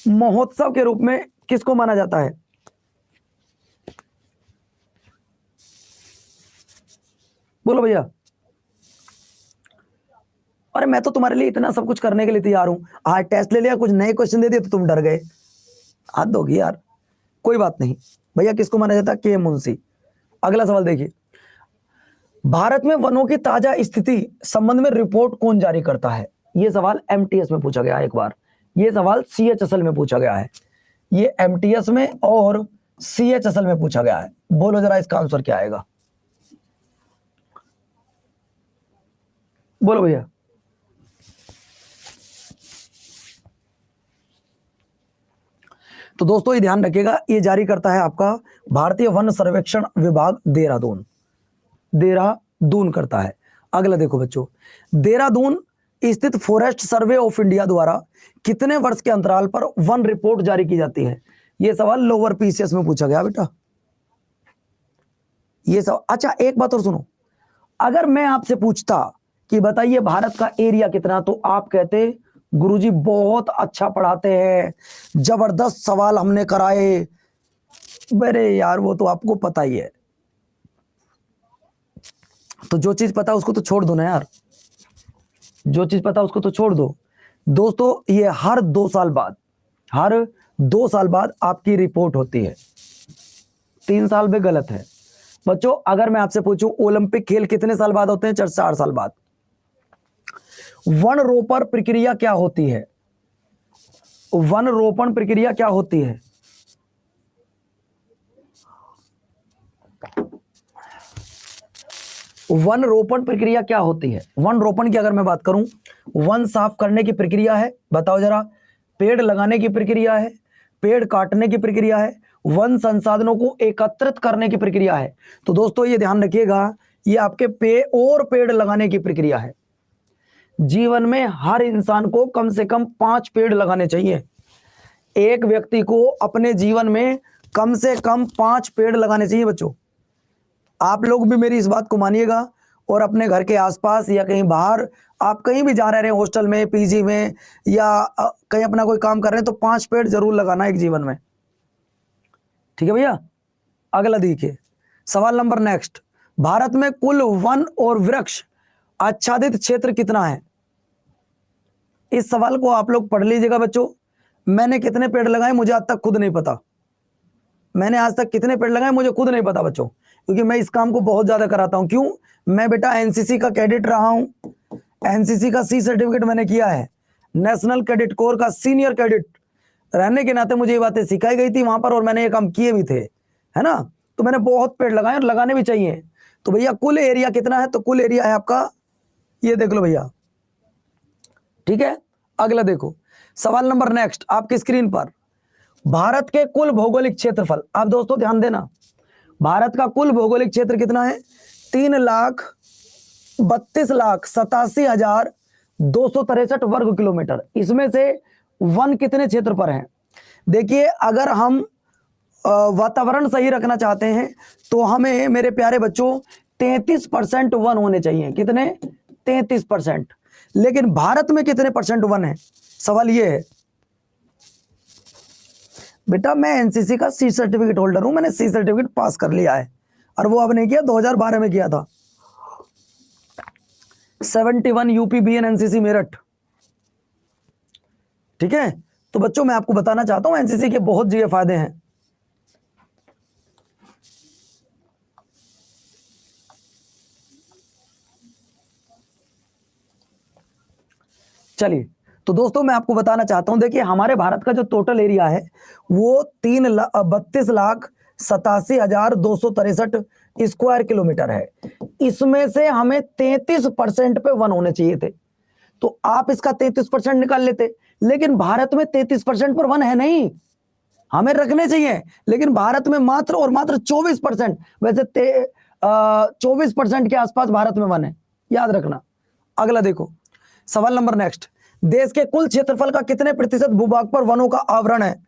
महोत्सव के रूप में किसको माना जाता है? बोलो भैया। अरे मैं तो तुम्हारे लिए इतना सब कुछ करने के लिए तैयार हूं, आज टेस्ट ले लिया, कुछ नए क्वेश्चन दे दिए तो तुम डर गए, हद होगी यार। कोई बात नहीं भैया, किसको माना जाता है? के मुंशी। अगला सवाल देखिए, भारत में वनों की ताजा स्थिति संबंध में रिपोर्ट कौन जारी करता है? ये सवाल एमटीएस में पूछा गया है एक बार, ये सवाल सीएचएसएल में पूछा गया है, ये एमटीएस में और सीएचएसएल में पूछा गया है। बोलो जरा इसका आंसर क्या आएगा, बोलो भैया। तो दोस्तों ये ध्यान रखिएगा, ये जारी करता है आपका भारतीय वन सर्वेक्षण विभाग देहरादून, देहरादून करता है। अगला देखो बच्चों, देहरादून स्थित फॉरेस्ट सर्वे ऑफ इंडिया द्वारा कितने वर्ष के अंतराल पर वन रिपोर्ट जारी की जाती है? यह सवाल लोअर पीसीएस में पूछा गया बेटा, ये सब। अच्छा एक बात और सुनो, अगर मैं आपसे पूछता कि बताइए भारत का एरिया कितना, तो आप कहते गुरुजी बहुत अच्छा पढ़ाते हैं, जबरदस्त सवाल हमने कराए। अरे यार वो तो आपको पता ही है, तो जो चीज पता उसको तो छोड़ दो ना यार, जो चीज पता उसको तो छोड़ दो। दोस्तों ये हर 2 साल बाद, हर 2 साल बाद आपकी रिपोर्ट होती है, 3 साल में गलत है बच्चों। अगर मैं आपसे पूछूं ओलंपिक खेल कितने साल बाद होते हैं? 4 साल बाद। वन रोपण प्रक्रिया क्या होती है? वन रोपण प्रक्रिया क्या होती है? वन रोपण प्रक्रिया क्या होती है? वन रोपण की अगर मैं बात करूं, वन साफ करने की प्रक्रिया है, बताओ जरा। पेड़ लगाने की प्रक्रिया है, पेड़ काटने की प्रक्रिया है, वन संसाधनों को एकत्रित करने की प्रक्रिया है। तो दोस्तों ये ध्यान रखिएगा, ये आपके पेड़ लगाने की प्रक्रिया है। जीवन में हर इंसान को कम से कम 5 पेड़ लगाने चाहिए। एक व्यक्ति को अपने जीवन में कम से कम 5 पेड़ लगाने चाहिए बच्चों। आप लोग भी मेरी इस बात को मानिएगा, और अपने घर के आसपास या कहीं बाहर, आप कहीं भी जा रहे हैं, हॉस्टल में, पीजी में, या कहीं अपना कोई काम कर रहे हैं, तो 5 पेड़ जरूर लगाना एक जीवन में, ठीक है भैया। अगला देखिए सवाल नंबर नेक्स्ट, भारत में कुल वन और वृक्ष आच्छादित क्षेत्र कितना है? इस सवाल को आप लोग पढ़ लीजिएगा बच्चों। मैंने कितने पेड़ लगाए मुझे आज तक खुद नहीं पता, मैंने आज तक कितने पेड़ लगाए मुझे खुद नहीं पता बच्चों, क्योंकि मैं इस काम को बहुत ज्यादा कराता हूं। क्यों? मैं बेटा एनसीसी का कैडेट रहा हूं, एनसीसी का सी सर्टिफिकेट मैंने किया है, नेशनल कैडेट कोर का सीनियर कैडेट रहने के नाते मुझे ये बातें सिखाई गई थी वहां पर, और मैंने ये काम किए भी थे, है ना। तो मैंने बहुत पेड़ लगाए और लगाने भी चाहिए। तो भैया कुल एरिया कितना है? तो कुल एरिया है आपका, ये देख लो भैया, ठीक है। अगला देखो सवाल नंबर नेक्स्ट आपकी स्क्रीन पर, भारत के कुल भौगोलिक क्षेत्रफल। आप दोस्तों ध्यान देना, भारत का कुल भौगोलिक क्षेत्र कितना है? 3,32,87,263 वर्ग किलोमीटर। इसमें से वन कितने क्षेत्र पर है? देखिए अगर हम वातावरण सही रखना चाहते हैं तो हमें मेरे प्यारे बच्चों 33% वन होने चाहिए। कितने? 33%। लेकिन भारत में कितने परसेंट वन है? सवाल ये है बेटा, मैं एनसीसी का सी सर्टिफिकेट होल्डर हूं, मैंने सी सर्टिफिकेट पास कर लिया है, और वो अब नहीं किया, 2012 में किया था। 71 यूपी बीएन एनसीसी मेरठ, ठीक है। तो बच्चों मैं आपको बताना चाहता हूं एनसीसी के बहुत जगह फायदे हैं। चलिए तो दोस्तों मैं आपको बताना चाहता हूं, देखिए हमारे भारत का जो टोटल एरिया है वो 3,32,87,263 स्क्वायर किलोमीटर है। इसमें से हमें 33% पे वन होने चाहिए थे, तो आप इसका 33% निकाल लेते। लेकिन भारत में 33% पर वन है नहीं, हमें रखने चाहिए, लेकिन भारत में मात्र और मात्र 24%, वैसे 24% के आसपास भारत में वन है, याद रखना। अगला देखो सवाल नंबर नेक्स्ट, देश के कुल क्षेत्रफल का कितने प्रतिशत भूभाग पर वनों का आवरण है?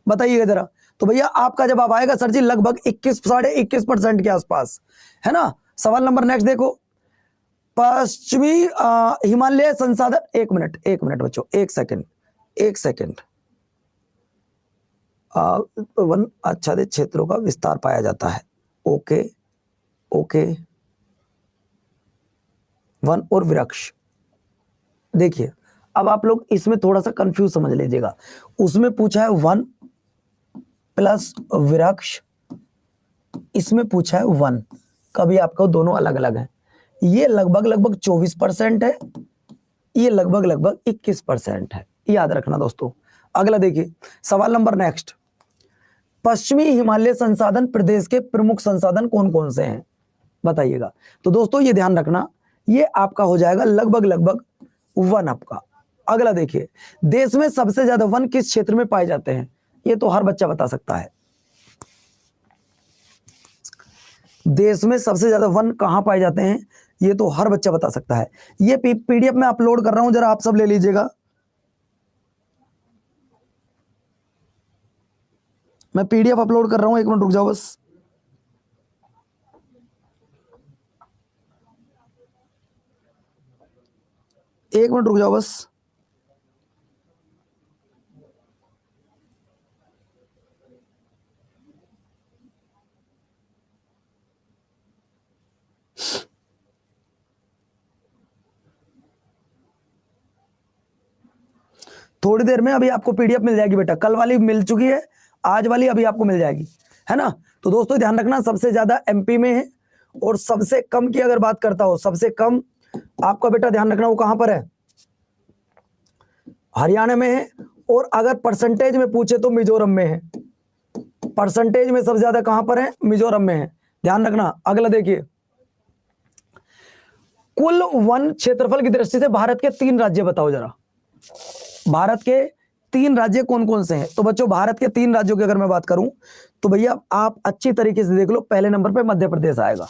बताइएगा जरा। तो भैया आपका जवाब आएगा सर जी लगभग 21-21.5% के आसपास, है ना। सवाल नंबर नेक्स्ट देखो, पश्चिमी हिमालय संसाधन, एक मिनट बच्चों, एक सेकंड। वन आच्छादित क्षेत्रों का विस्तार पाया जाता है। ओके, वन और वृक्ष। देखिए अब आप लोग इसमें थोड़ा सा कंफ्यूज समझ लीजिएगा, उसमें पूछा है वन प्लस वृक्ष, इसमें पूछा है वन, कभी आपको दोनों अलग अलग हैं। ये लगभग लगभग 24% है, ये लगभग लगभग 21% है, याद रखना दोस्तों। अगला देखिए सवाल नंबर नेक्स्ट, पश्चिमी हिमालय संसाधन प्रदेश के प्रमुख संसाधन कौन कौन से हैं, बताइएगा। तो दोस्तों ये ध्यान रखना, ये आपका हो जाएगा लगभग लगभग वन आपका। अगला देखिए, देश में सबसे ज्यादा वन किस क्षेत्र में पाए जाते हैं, ये तो हर बच्चा बता सकता है। देश में सबसे ज्यादा वन कहां पाए जाते हैं, ये तो हर बच्चा बता सकता है। ये पीडीएफ में अपलोड कर रहा हूं, जरा आप सब ले लीजिएगा। मैं पीडीएफ अपलोड कर रहा हूं, 1 मिनट रुक जाओ बस। एक मिनट रुक जाओ बस। थोड़ी देर में अभी आपको पीडीएफ मिल जाएगी बेटा, कल वाली मिल चुकी है, आज वाली अभी आपको मिल जाएगी, है ना। तो दोस्तों ध्यान रखना, सबसे ज्यादा एमपी में है, और सबसे कम की अगर बात करता हो, सबसे कम आपका बेटा ध्यान रखना वो कहां पर है, हरियाणा में है। और अगर परसेंटेज में पूछे तो मिजोरम में है, परसेंटेज में सबसे ज्यादा कहां पर है, मिजोरम में है, ध्यान रखना। अगला देखिए, कुल वन क्षेत्रफल की दृष्टि से भारत के 3 राज्य बताओ जरा, भारत के 3 राज्य कौन कौन से हैं। तो बच्चों भारत के 3 राज्यों की अगर मैं बात करूं तो भैया आप अच्छी तरीके से देख लो, पहले नंबर पे मध्य प्रदेश आएगा,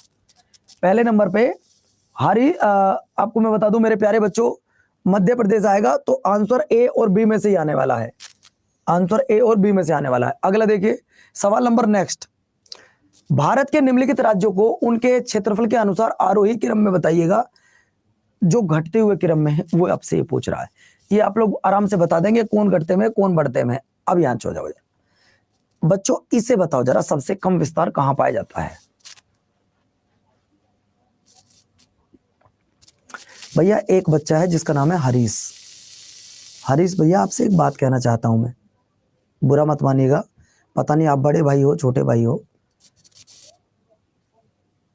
पहले नंबर पे आपको मैं बता दूं मेरे प्यारे बच्चों, मध्य प्रदेश आएगा। तो आंसर ए और बी में से ही आने वाला है, आंसर ए और बी में से आने वाला है। अगला देखिए सवाल नंबर नेक्स्ट, भारत के निम्नलिखित राज्यों को उनके क्षेत्रफल के अनुसार आरोही क्रम में बताइएगा, जो घटते हुए क्रम में है वो आपसे ये पूछ रहा है। ये आप लोग आराम से बता देंगे कौन घटते में कौन बढ़ते में। अब यहां हो जाओ बच्चों, इसे बताओ जरा, सबसे कम विस्तार कहां पाया जाता है। भैया एक बच्चा है जिसका नाम है हरीश। हरीश भैया आपसे एक बात कहना चाहता हूं मैं, बुरा मत मानिएगा, पता नहीं आप बड़े भाई हो छोटे भाई हो,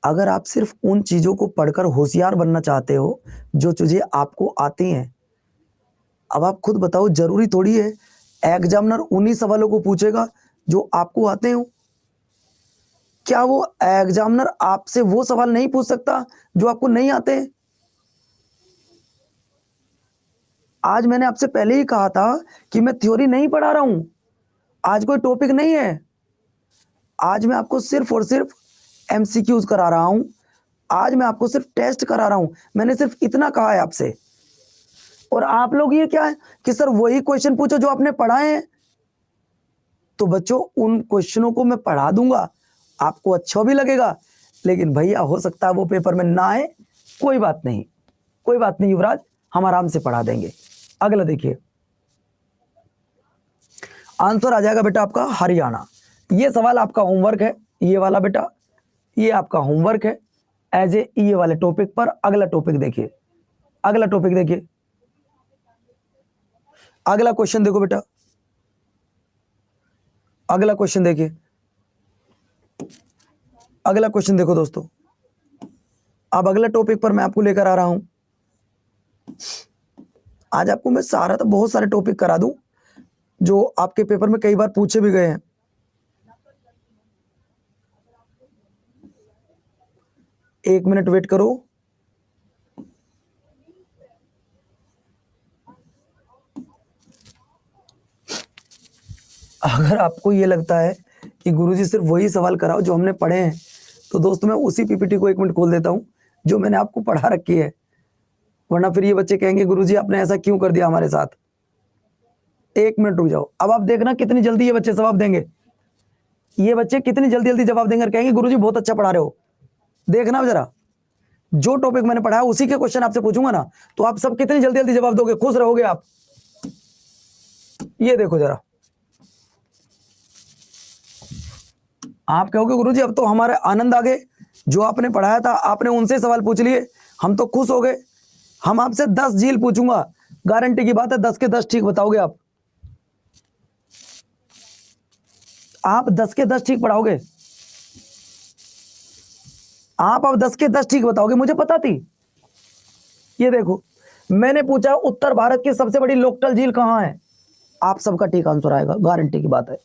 अगर आप सिर्फ उन चीजों को पढ़कर होशियार बनना चाहते हो जो चीजें आपको आती हैं, अब आप खुद बताओ, जरूरी थोड़ी है एग्जामिनर उन्हीं सवालों को पूछेगा जो आपको आते हो। क्या वो एग्जामिनर आपसे वो सवाल नहीं पूछ सकता जो आपको नहीं आते? आज मैंने आपसे पहले ही कहा था कि मैं थ्योरी नहीं पढ़ा रहा हूं, आज कोई टॉपिक नहीं है, आज मैं आपको सिर्फ और सिर्फ एमसीक्यूज करा रहा हूं, आज मैं आपको सिर्फ टेस्ट करा रहा हूं, मैंने सिर्फ इतना कहा है आपसे। और आप लोग ये क्या है कि सर वही क्वेश्चन पूछो जो आपने पढ़ाए हैं। तो बच्चों उन क्वेश्चनों को मैं पढ़ा दूंगा, आपको अच्छा भी लगेगा, लेकिन भैया हो सकता है वो पेपर में ना आए, कोई बात नहीं, कोई बात नहीं युवराज, हम आराम से पढ़ा देंगे। अगला देखिए, आंसर आ जाएगा बेटा आपका हरियाणा। ये सवाल आपका होमवर्क है, ये वाला बेटा, ये आपका होमवर्क है एज ए ये वाले टॉपिक पर। अगला टॉपिक देखिए, अगला टॉपिक देखिए, अगला क्वेश्चन देखो बेटा, अगला क्वेश्चन देखिए, अगला क्वेश्चन देखो दोस्तों। अब अगला टॉपिक पर मैं आपको लेकर आ रहा हूं, आज आपको मैं सारा तो बहुत सारे टॉपिक करा दूं जो आपके पेपर में कई बार पूछे भी गए हैं। एक मिनट वेट करो। अगर आपको ये लगता है कि गुरुजी सिर्फ वही सवाल कराओ जो हमने पढ़े हैं, तो दोस्तों मैं उसी पीपीटी को 1 मिनट खोल देता हूं जो मैंने आपको पढ़ा रखी है, वरना फिर ये बच्चे कहेंगे गुरुजी आपने ऐसा क्यों कर दिया हमारे साथ। 1 मिनट रुक जाओ, अब आप देखना कितनी जल्दी ये बच्चे जवाब देंगे, ये बच्चे कितनी जल्दी जल्दी जवाब देंगे और कहेंगे गुरुजी बहुत अच्छा पढ़ा रहे हो। देखना जरा, जो टॉपिक मैंने पढ़ाया उसी के क्वेश्चन आपसे पूछूंगा ना, तो आप सब कितनी जल्दी जल्दी जवाब दोगे, खुश रहोगे आप। ये देखो जरा, आप कहोगे गुरुजी अब तो हमारे आनंद आ गए, जो आपने पढ़ाया था आपने उनसे सवाल पूछ लिए, हम तो खुश हो गए। हम आपसे 10 झील पूछूंगा, गारंटी की बात है 10 के 10 ठीक बताओगे आप 10 के 10 ठीक पढ़ाओगे, आप अब 10 के 10 ठीक बताओगे, मुझे पता थी। ये देखो, मैंने पूछा उत्तर भारत की सबसे बड़ी लोकटल झील कहां है, आप सबका ठीक आंसर आएगा, गारंटी की बात है।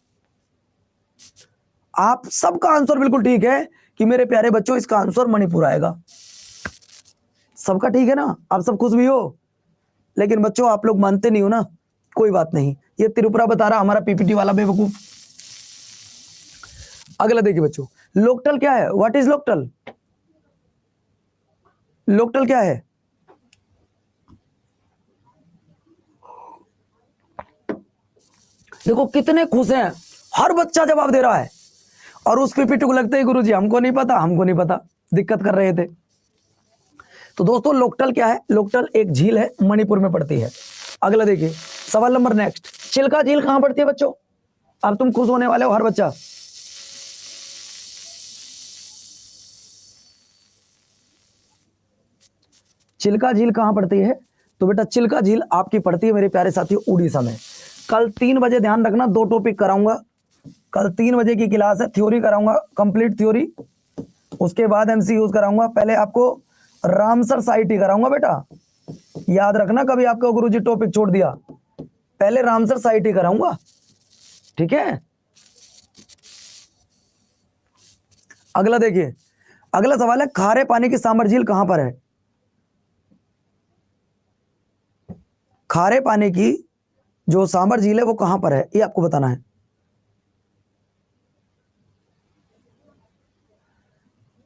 आप सबका आंसर बिल्कुल ठीक है कि मेरे प्यारे बच्चों इसका आंसर मणिपुर आएगा। सबका ठीक है ना, आप सब खुश भी हो। लेकिन बच्चों आप लोग मानते नहीं हो ना, कोई बात नहीं, ये त्रिपुरा बता रहा हमारा पीपीटी वाला बेवकूफ। अगला देखिए बच्चों, लोकटल क्या है, व्हाट इज लोकटल? लोकटल क्या है? देखो कितने खुश हैं, हर बच्चा जवाब दे रहा है। और उस पीपीटी को लगता है गुरुजी हमको नहीं पता, हमको नहीं पता, दिक्कत कर रहे थे। तो दोस्तों लोकटल क्या है? लोकटल एक झील है, मणिपुर में पड़ती है। अगला देखिए सवाल नंबर नेक्स्ट, चिल्का झील कहां पड़ती है बच्चों? अब तुम खुश होने वाले हो हर बच्चा। चिल्का झील कहां पड़ती है? तो बेटा चिल्का झील आपकी पड़ती है मेरे प्यारे साथियों उड़ीसा में। कल 3 बजे ध्यान रखना, 2 टॉपिक कराऊंगा। कल 3 बजे की क्लास है, थ्योरी कराऊंगा, कंप्लीट थ्योरी। उसके बाद एमसीक्यूज कराऊंगा। पहले आपको रामसर साइट ही कराऊंगा बेटा, याद रखना, कभी आपका गुरुजी टॉपिक छोड़ दिया, पहले रामसर साइट ही कराऊंगा, ठीक है। अगला देखिए, अगला सवाल है खारे पानी की सांबर झील कहां पर है? खारे पानी की जो सांबर झील है वो कहां पर है, ये आपको बताना है।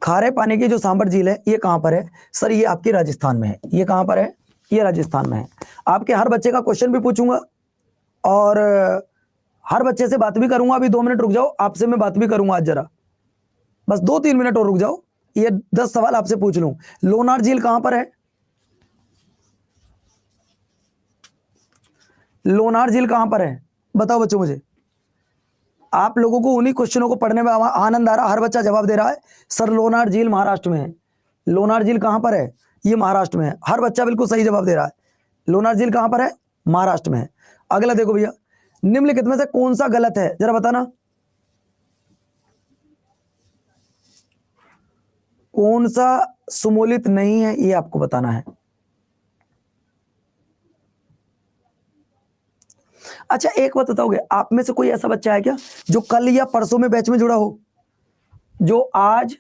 खारे पानी की जो सांबर झील है ये कहां पर है? सर ये आपके राजस्थान में है। ये कहां पर है? ये राजस्थान में है। आपके हर बच्चे का क्वेश्चन भी पूछूंगा और हर बच्चे से बात भी करूंगा। अभी 2 मिनट रुक जाओ, आपसे मैं बात भी करूंगा आज, जरा बस 2-3 मिनट और रुक जाओ, ये 10 सवाल आपसे पूछ लूं। लोनार झील कहां पर है? लोनार झील कहां पर है बताओ बच्चों मुझे। आप लोगों को उन्हीं क्वेश्चनों को पढ़ने में आनंद आ रहा, हर बच्चा जवाब दे रहा है सर लोनार झील महाराष्ट्र में है। लोनार झील कहां पर है? ये महाराष्ट्र में है। हर बच्चा बिल्कुल सही जवाब दे रहा है। लोनार झील कहां पर है? महाराष्ट्र में है। अगला देखो भैया, निम्नलिखित में से कौन सा गलत है, जरा बताना। कौन सा सुमोलित नहीं है, ये आपको बताना है। अच्छा एक बात बताओगे, आप में से कोई ऐसा बच्चा है क्या जो कल या परसों में बैच में जुड़ा हो, जो आज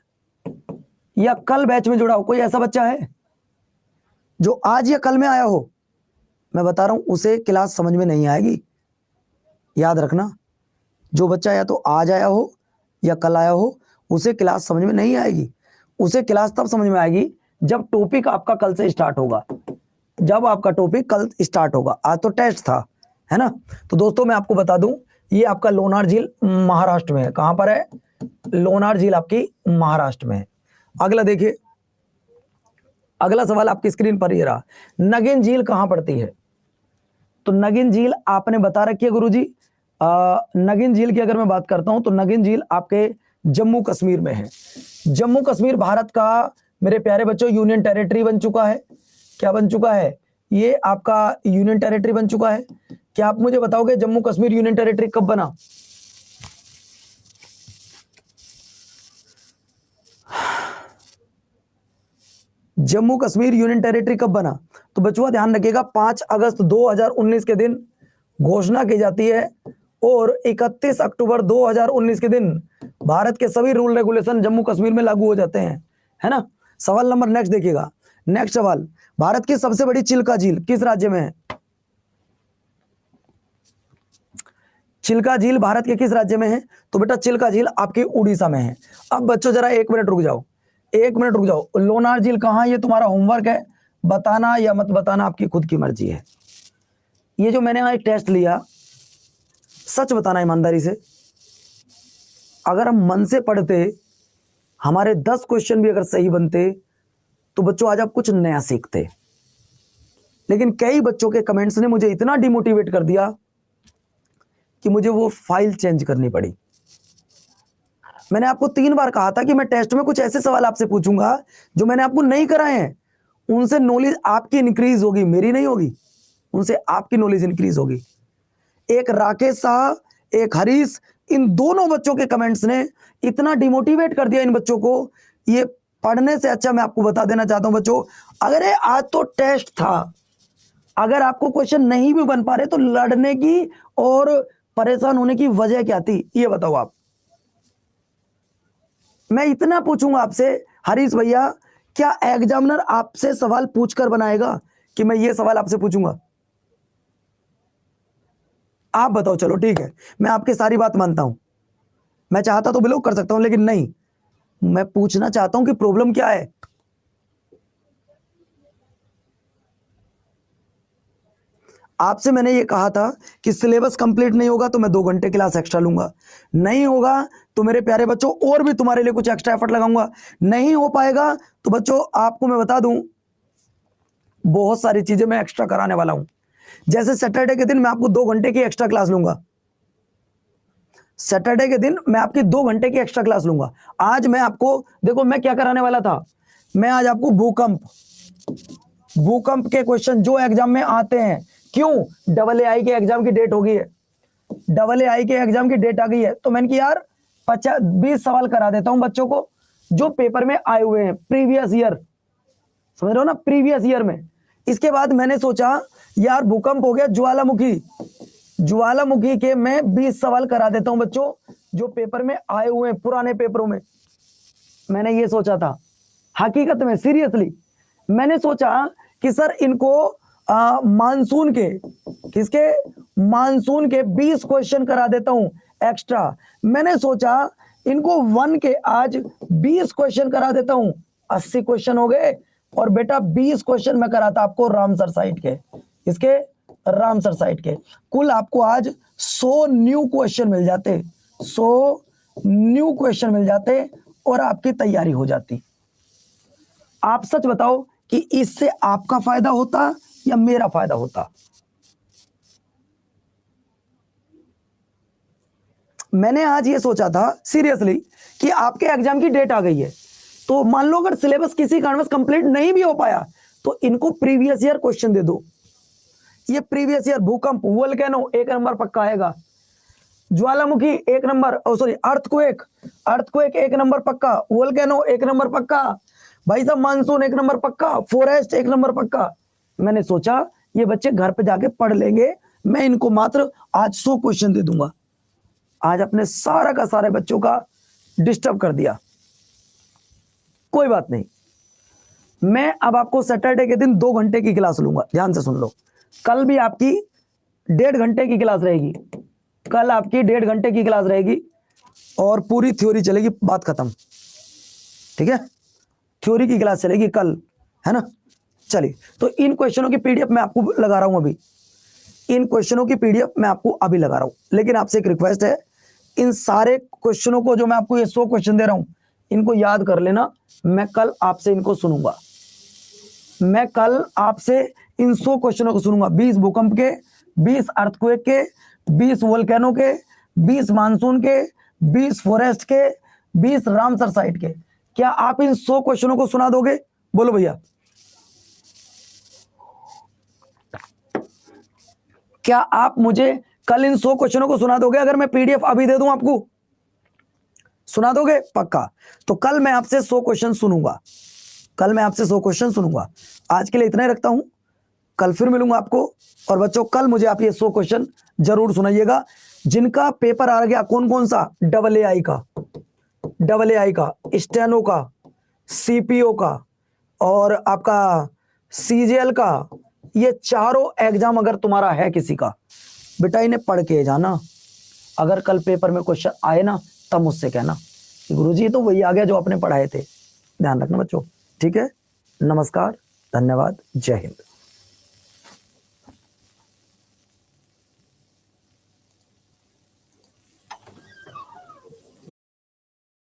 या कल बैच में जुड़ा हो? कोई ऐसा बच्चा है जो आज या कल में आया हो? मैं बता रहा हूं उसे क्लास समझ में नहीं आएगी, याद रखना। जो बच्चा या तो आज आया हो या कल आया हो, उसे क्लास समझ में नहीं आएगी। उसे क्लास तब समझ में आएगी जब टॉपिक आपका कल से स्टार्ट होगा, जब आपका टॉपिक कल स्टार्ट होगा। आज तो टेस्ट था, है ना। तो दोस्तों मैं आपको बता दूं, ये आपका लोनार झील महाराष्ट्र में है। कहां पर है? लोनार झील आपकी महाराष्ट्र में है। अगला देखिए, अगला सवाल आपकी स्क्रीन पर ये रहा, नगिन झील कहां पड़ती है? तो नगिन झील आपने बता रखी है गुरुजी। नगिन झील की अगर मैं बात करता हूं तो नगिन झील आपके जम्मू कश्मीर में है। जम्मू कश्मीर भारत का मेरे प्यारे बच्चों यूनियन टेरिटरी बन चुका है। क्या बन चुका है? ये आपका यूनियन टेरिटरी बन चुका है। क्या आप मुझे बताओगे जम्मू कश्मीर यूनियन टेरिटरी कब बना? जम्मू कश्मीर यूनियन टेरिटरी कब बना? तो बच्चों ध्यान रखिएगा, 5 अगस्त 2019 के दिन घोषणा की जाती है और 31 अक्टूबर 2019 के दिन भारत के सभी रूल रेगुलेशन जम्मू कश्मीर में लागू हो जाते हैं, है ना। सवाल नंबर नेक्स्ट देखिएगा। नेक्स्ट सवाल, भारत की सबसे बड़ी चिल्का झील किस राज्य में है? चिल्का झील भारत के किस राज्य में है? तो बेटा चिल्का झील आपकी उड़ीसा में है। अब बच्चों जरा 1 मिनट रुक जाओ, 1 मिनट रुक जाओ। लोनार झील कहां? ये तुम्हारा होमवर्क है, बताना या मत बताना आपकी खुद की मर्जी है। ये जो मैंने यहाँ एक टेस्ट लिया, सच बताना ईमानदारी से, अगर हम मन से पढ़ते, हमारे 10 क्वेश्चन भी अगर सही बनते, तो बच्चों आज आप कुछ नया सीखते। लेकिन कई बच्चों के कमेंट्स ने मुझे इतना डिमोटिवेट कर दिया कि मुझे वो फाइल चेंज करनी पड़ी। मैंने आपको 3 बार कहा था कि मैं टेस्ट में कुछ ऐसे सवाल आपसे पूछूंगा जो मैंने आपको नहीं कराए हैं, उनसे नॉलेज आपकी इंक्रीज होगी, मेरी नहीं होगी, उनसे आपकी नॉलेज इंक्रीज होगी। एक राकेश शाह, एक हरीश, इन दोनों बच्चों के कमेंट्स ने इतना डिमोटिवेट कर दिया इन बच्चों को, ये पढ़ने से अच्छा मैं आपको बता देना चाहता हूं बच्चों, अगर ये आज तो टेस्ट था, अगर आपको क्वेश्चन नहीं भी बन पा रहे तो लड़ने की और परेशान होने की वजह क्या थी, ये बताओ आप। मैं इतना पूछूंगा आपसे हरीश भैया, क्या एग्जामिनर आपसे सवाल पूछकर बनाएगा कि मैं ये सवाल आपसे पूछूंगा? आप बताओ। चलो ठीक है, मैं आपकी सारी बात मानता हूं, मैं चाहता तो ब्लॉक कर सकता हूं, लेकिन नहीं, मैं पूछना चाहता हूं कि प्रॉब्लम क्या है। आपसे मैंने ये कहा था कि सिलेबस कंप्लीट नहीं होगा तो मैं 2 घंटे क्लास एक्स्ट्रा लूंगा, नहीं होगा तो मेरे प्यारे बच्चों और भी तुम्हारे लिए कुछ एक्स्ट्रा एफर्ट लगाऊंगा, नहीं हो पाएगा तो बच्चों आपको मैं बता दूं बहुत सारी चीजें मैं एक्स्ट्रा कराने वाला हूं। जैसे सैटरडे के दिन मैं आपको 2 घंटे की एक्स्ट्रा क्लास लूंगा, सैटरडे के दिन मैं आपकी 2 घंटे की एक्स्ट्रा क्लास लूंगा। आज मैं आपको देखो मैं क्या कराने वाला था, मैं आज आपको भूकंप के क्वेश्चन जो एग्जाम में आते हैं, क्यों AA के एग्जाम की डेट हो गई है, AA के एग्जाम की डेट आ गई है, तो मैंने कि यार 20 सवाल करा देता हूं बच्चों को जो पेपर में आए हुए हैं प्रीवियस ईयर, समझ रहे हो ना, प्रीवियस ईयर में। इसके बाद मैंने सोचा यार भूकंप हो गया, ज्वालामुखी के मैं 20 सवाल करा देता हूं बच्चों जो पेपर में आए हुए हैं पुराने पेपरों में। मैंने ये सोचा था, हकीकत में सीरियसली मैंने सोचा कि सर इनको मानसून के, किसके, मानसून के 20 क्वेश्चन करा देता हूं एक्स्ट्रा। मैंने सोचा इनको 1 के आज 20 क्वेश्चन करा देता हूं, 80 क्वेश्चन हो गए। और बेटा 20 क्वेश्चन मैं कराता आपको रामसर साइट के, इसके रामसर साइट के। कुल आपको आज 100 न्यू क्वेश्चन मिल जाते, 100 न्यू क्वेश्चन मिल जाते और आपकी तैयारी हो जाती। आप सच बताओ कि इससे आपका फायदा होता या मेरा फायदा होता? मैंने आज ये सोचा था सीरियसली कि आपके एग्जाम की डेट आ गई है, तो मान लो अगर सिलेबस किसी कारणवश कंप्लीट नहीं भी हो पाया तो इनको प्रीवियस ईयर क्वेश्चन दे दो। ये प्रीवियस ईयर भूकंप, वोल्केनो 1 नंबर पक्का आएगा, ज्वालामुखी 1 नंबर, सॉरी अर्थक्वेक 1 नंबर पक्का, वोल्केनो 1 नंबर पक्का, भाई साहब मानसून 1 नंबर पक्का, फॉरेस्ट 1 नंबर पक्का। मैंने सोचा ये बच्चे घर पे जाके पढ़ लेंगे, मैं इनको मात्र आज 100 क्वेश्चन दे दूंगा। आज अपने सारा का सारे बच्चों का डिस्टर्ब कर दिया, कोई बात नहीं। मैं अब आपको सैटरडे के दिन 2 घंटे की क्लास लूंगा, ध्यान से सुन लो। कल भी आपकी 1.5 घंटे की क्लास रहेगी, कल आपकी 1.5 घंटे की क्लास रहेगी और पूरी थ्योरी चलेगी, बात खत्म, ठीक है? थ्योरी की क्लास चलेगी कल, है ना? चलिए, तो इन क्वेश्चनों की पीडीएफ मैं आपको लगा रहा हूं अभी, इन क्वेश्चनों की पीडीएफ मैं आपको अभी लगा रहा हूं। लेकिन आपसे एक रिक्वेस्ट है, इन सारे क्वेश्चनों को जो मैं आपको ये 100 क्वेश्चन दे रहा हूं इनको याद कर लेना। मैं कल आपसे इनको सुनूंगा, मैं कल आपसे इन 100 क्वेश्चनों को सुनूंगा, 20 भूकंप के, 20 अर्थक्वेक के, 20 वोल्केनो के, 20 मानसून के, 20 फॉरेस्ट के, 20 रामसर साइट के। क्या आप इन 100 क्वेश्चनों को सुना दोगे? बोलो भैया, क्या आप मुझे कल इन 100 क्वेश्चनों को सुना दोगे? अगर मैं पीडीएफ अभी दे दूं आपको, सुना दोगे? पक्का। तो कल मैं आपसे 100 क्वेश्चन सुनूंगा, कल मैं आपसे 100 क्वेश्चन सुनूंगा। आज के लिए इतना ही रखता हूं, कल फिर मिलूंगा आपको। और बच्चों कल मुझे आप ये 100 क्वेश्चन जरूर सुनाइएगा जिनका पेपर आ गया। कौन कौन सा? AA का, स्टेनो का, CPO का और आपका CGL का, ये चारों एग्जाम अगर तुम्हारा है किसी का, बेटा इन्हें पढ़ के जाना। अगर कल पेपर में क्वेश्चन आए ना तब मुझसे कहना गुरुजी तो वही आ गया जो आपने पढ़ाए थे। ध्यान रखना बच्चों, ठीक है? नमस्कार, धन्यवाद, जय हिंद।